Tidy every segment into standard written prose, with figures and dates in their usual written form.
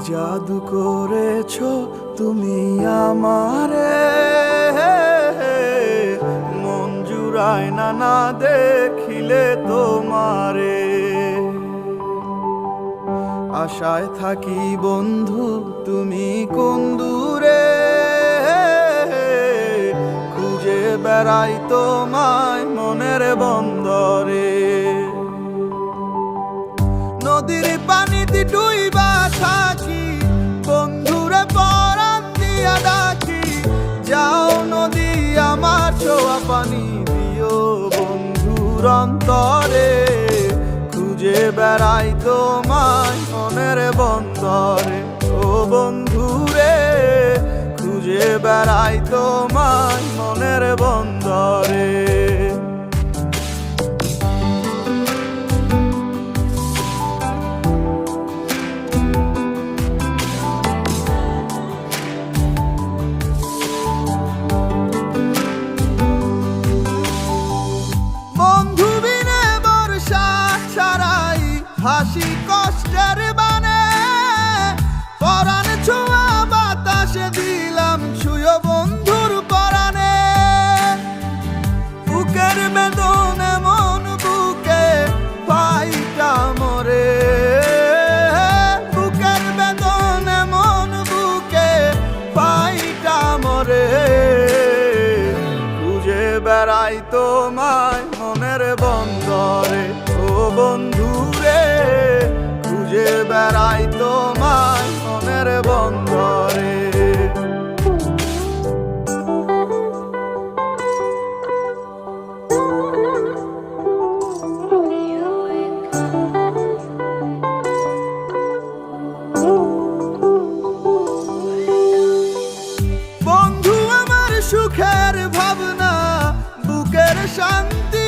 জাদু করেছো তুমি আমারে, মন জুড়ায় না না দেখিলে তোমারে। আশায় থাকি বন্ধু তুমি কোন দূরে, খুঁজে বেড়াই তোমায় মনের বন্দরে। নদীর পানিতে ডুইবা থাকি, বন্ধুরে পরাণ দিয়া ডাকি। যাও নদী আমার ছোঁয়া পানি দিও বন্ধুর অন্তরে, খুঁজে বেড়াই তোমায় মনের বন্দরে। ও বন্ধুরে খুঁজে বেড়াই তোমায় মনের বন্দরে। হাসি কষ্টের বানে পরাণ ছোঁয়া বাতাসে দিলাম ছুঁয়ো বন্ধুর পরাণে। বুকের বেদনে মন বুকে পাইটা মরে, বুকের বেদনে মন বুকে পাইটা মরে। খুঁজে বেড়াই তোমায় মনের বন্দরে। ও বন্ধু খুঁজে বেড়াই তোমায় মনের বন্দরে। বন্ধু আমার সুখের ভাবনা, বুকের শান্তি।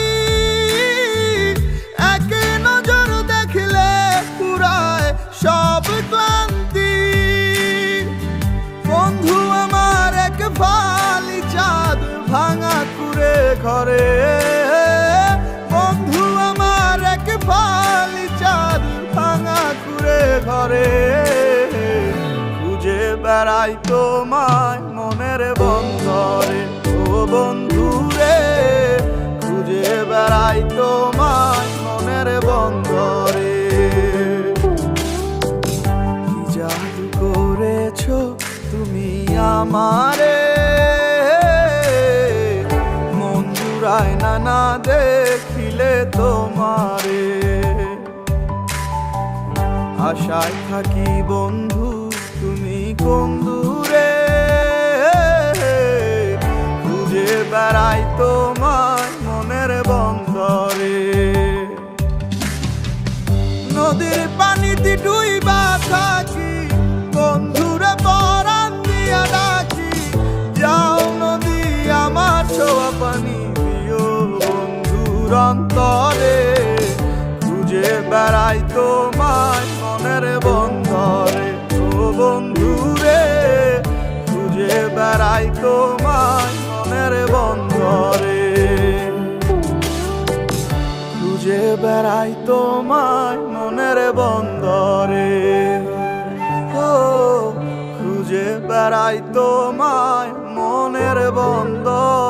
সব ক্লান্তি বন্ধু আমার এক ফালি চাঁদ ভাঙা কুড়ে ঘরে। বন্ধু আমার এক ফালি চাঁদ ভাঙা কুড়ে ঘরে। খুঁজে বেড়াই তোমায় মনের বন্দরে। ও বন্ধু রে খুঁজে বেড়াই তোমায় মনের বন্দরে। জাদু করেছো তুমি আমারে, মন জুড়ায় না না দেখিলে তোমারে। আশায় থাকি বন্ধু তুমি কোন দূরে, খুঁজে বেড়াই তোমায় মনের বন্দরে। নদীর পানিতে ডুইবা থাকি, বন্ধুরে পরাণ দিয়া ডাকি। যাও নদী আমার ছোঁয়া পানি দিও বন্ধুর অন্তরে, খুঁজে বেড়াই তোমায় মনের বন্দরে। ও বন্ধুরে খুঁজে বেড়াই তোমায় মনের বন্দরে। খুঁজে বেড়াই তোমায় মনের বন্দরে। ও খুঁজে বেড়াই তোমায় মনের বন্দরে।